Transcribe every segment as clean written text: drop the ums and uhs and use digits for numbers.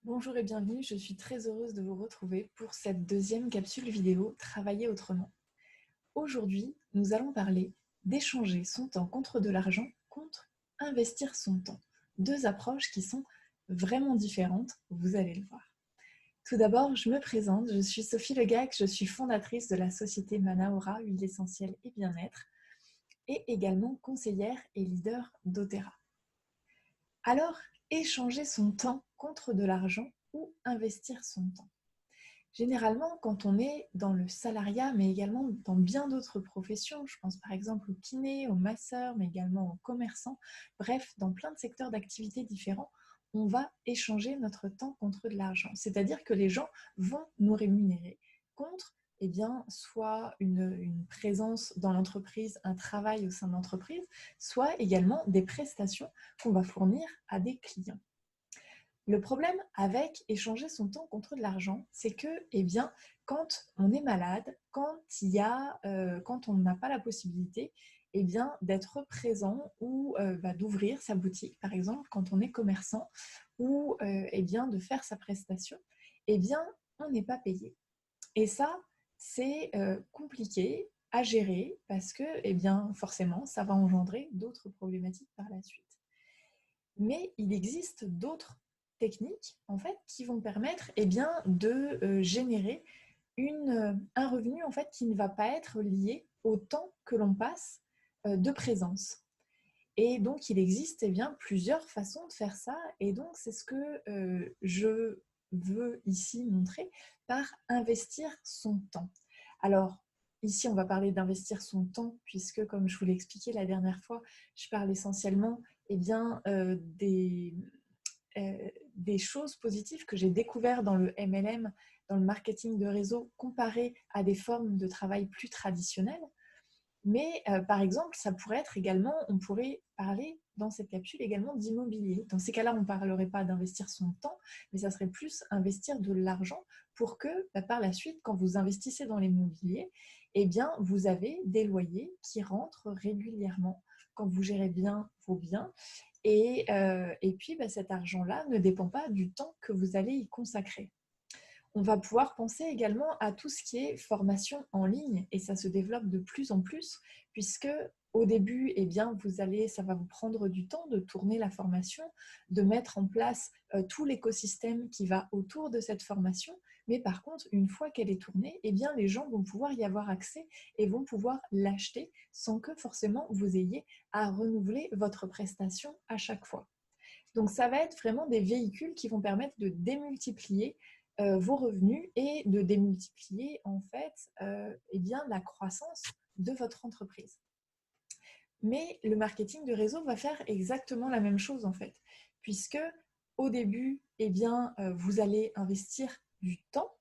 Bonjour et bienvenue, je suis très heureuse de vous retrouver pour cette deuxième capsule vidéo Travailler autrement. Aujourd'hui, nous allons parler d'échanger son temps contre de l'argent contre investir son temps. Deux approches qui sont vraiment différentes, vous allez le voir. Tout d'abord, je me présente, je suis Sophie Legac, je suis fondatrice de la société Manaora, huile essentielle et bien-être, et également conseillère et leader d'Otera. Alors, échanger son temps contre de l'argent ou investir son temps. Généralement, quand on est dans le salariat, mais également dans bien d'autres professions, je pense par exemple aux kinés, aux masseurs, mais également aux commerçants, bref, dans plein de secteurs d'activité différents, on va échanger notre temps contre de l'argent. C'est-à-dire que les gens vont nous rémunérer contre soit une présence dans l'entreprise, un travail au sein de l'entreprise, soit également des prestations qu'on va fournir à des clients. Le problème avec échanger son temps contre de l'argent, c'est que, quand on est malade, quand on n'a pas la possibilité, d'être présent ou d'ouvrir sa boutique, par exemple, quand on est commerçant, ou de faire sa prestation, on n'est pas payé. Et ça, c'est compliqué à gérer parce que, forcément, ça va engendrer d'autres problématiques par la suite. Mais il existe d'autres techniques en fait, qui vont permettre de générer un revenu en fait, qui ne va pas être lié au temps que l'on passe de présence. Et donc, il existe plusieurs façons de faire ça. Et donc, c'est ce que je veux ici montrer par investir son temps. Alors, ici, on va parler d'investir son temps, puisque, comme je vous l'ai expliqué la dernière fois, je parle essentiellement des choses positives que j'ai découvertes dans le MLM, dans le marketing de réseau, comparé à des formes de travail plus traditionnelles. Mais par exemple, ça pourrait être également, on pourrait parler dans cette capsule également d'immobilier. Dans ces cas-là, on ne parlerait pas d'investir son temps, mais ça serait plus investir de l'argent pour que par la suite, quand vous investissez dans l'immobilier, vous avez des loyers qui rentrent régulièrement quand vous gérez bien vos biens. Et puis, cet argent-là ne dépend pas du temps que vous allez y consacrer. On va pouvoir penser également à tout ce qui est formation en ligne et ça se développe de plus en plus puisque au début, ça va vous prendre du temps de tourner la formation, de mettre en place tout l'écosystème qui va autour de cette formation. Mais par contre, une fois qu'elle est tournée, les gens vont pouvoir y avoir accès et vont pouvoir l'acheter sans que forcément vous ayez à renouveler votre prestation à chaque fois. Donc, ça va être vraiment des véhicules qui vont permettre de démultiplier vos revenus et de démultiplier en fait la croissance de votre entreprise. Mais le marketing de réseau va faire exactement la même chose en fait, puisque au début, vous allez investir du temps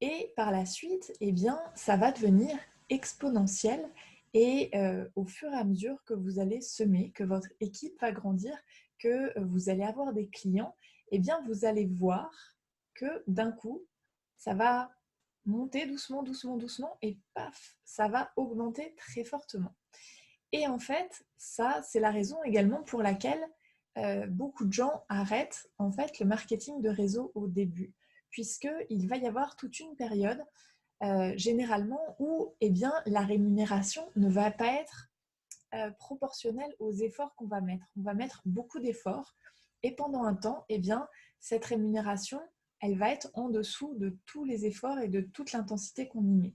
et par la suite, ça va devenir exponentiel et au fur et à mesure que vous allez semer, que votre équipe va grandir, que vous allez avoir des clients, vous allez voir que d'un coup, ça va monter doucement, doucement, doucement et paf, ça va augmenter très fortement. Et en fait, ça, c'est la raison également pour laquelle beaucoup de gens arrêtent en fait le marketing de réseau au début, puisqu'il va y avoir toute une période généralement où la rémunération ne va pas être proportionnelle aux efforts qu'on va mettre. On va mettre beaucoup d'efforts et pendant un temps, cette rémunération, elle va être en dessous de tous les efforts et de toute l'intensité qu'on y met.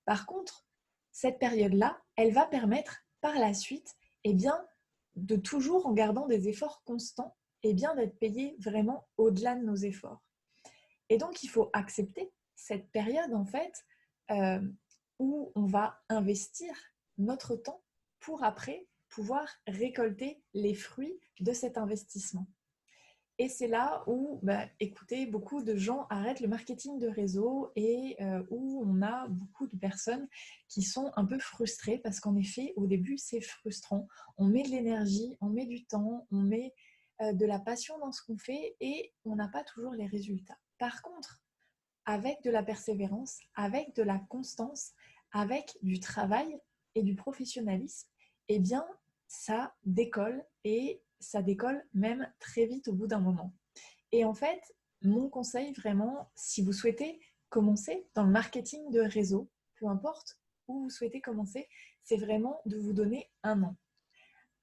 Par contre, cette période-là, elle va permettre par la suite de toujours en gardant des efforts constants d'être payé vraiment au-delà de nos efforts. Et donc, il faut accepter cette période en fait où on va investir notre temps pour après pouvoir récolter les fruits de cet investissement. Et c'est là où, écoutez, beaucoup de gens arrêtent le marketing de réseau et où on a beaucoup de personnes qui sont un peu frustrées parce qu'en effet, au début, c'est frustrant. On met de l'énergie, on met du temps, on met de la passion dans ce qu'on fait et on n'a pas toujours les résultats. Par contre, avec de la persévérance, avec de la constance, avec du travail et du professionnalisme, ça décolle et ça décolle même très vite au bout d'un moment. Et en fait, mon conseil vraiment, si vous souhaitez commencer dans le marketing de réseau, peu importe où vous souhaitez commencer, c'est vraiment de vous donner 1 an.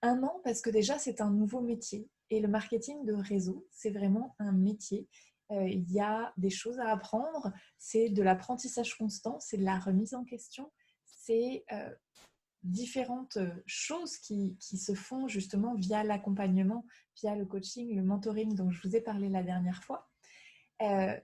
1 an parce que déjà c'est un nouveau métier et le marketing de réseau, c'est vraiment un métier. Il y a des choses à apprendre, c'est de l'apprentissage constant, c'est de la remise en question, c'est différentes choses qui se font justement via l'accompagnement, via le coaching, le mentoring dont je vous ai parlé la dernière fois. Euh,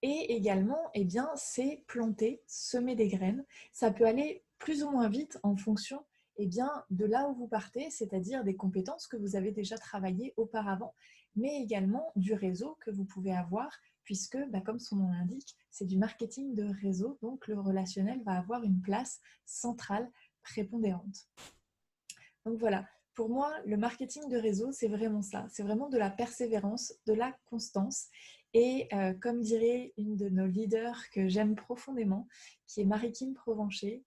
et également, eh bien, c'est planter, semer des graines. Ça peut aller plus ou moins vite en fonction eh bien, de là où vous partez, c'est-à-dire des compétences que vous avez déjà travaillées auparavant, mais également du réseau que vous pouvez avoir, puisque, bah, comme son nom l'indique, c'est du marketing de réseau, donc le relationnel va avoir une place centrale, prépondérante. Donc voilà, pour moi, le marketing de réseau, c'est vraiment ça. C'est vraiment de la persévérance, de la constance. Et comme dirait une de nos leaders que j'aime profondément, qui est Marie-Kim Provencher,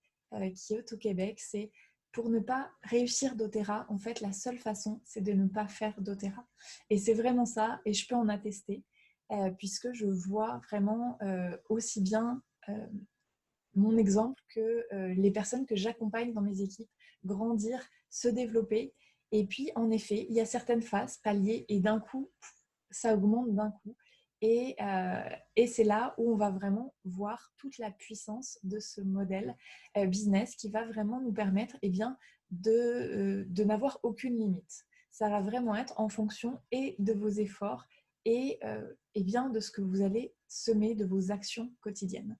qui est au Québec, c'est pour ne pas réussir doTERRA, en fait, la seule façon, c'est de ne pas faire doTERRA. Et c'est vraiment ça, et je peux en attester, puisque je vois vraiment aussi bien mon exemple que les personnes que j'accompagne dans mes équipes grandir, se développer. Et puis, en effet, il y a certaines phases, paliers, et d'un coup, ça augmente d'un coup. Et c'est là où on va vraiment voir toute la puissance de ce modèle business qui va vraiment nous permettre bien, de n'avoir aucune limite. Ça va vraiment être en fonction et de vos efforts et bien de ce que vous allez semer de vos actions quotidiennes.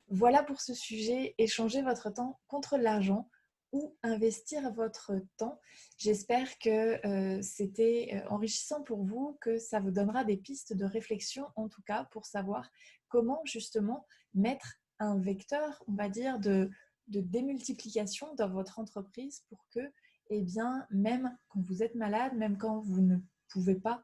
Voilà pour ce sujet, échanger votre temps contre l'argent ou investir votre temps. J'espère que c'était enrichissant pour vous, que ça vous donnera des pistes de réflexion, en tout cas, pour savoir comment justement mettre un vecteur, on va dire, de démultiplication dans votre entreprise pour que, eh bien, même quand vous êtes malade, même quand vous ne pouvez pas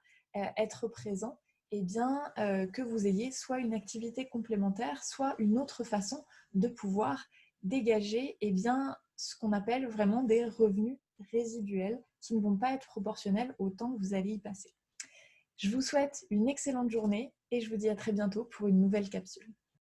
être présent, bien, que vous ayez soit une activité complémentaire, soit une autre façon de pouvoir dégager bien, ce qu'on appelle vraiment des revenus résiduels qui ne vont pas être proportionnels au temps que vous allez y passer. Je vous souhaite une excellente journée et je vous dis à très bientôt pour une nouvelle capsule.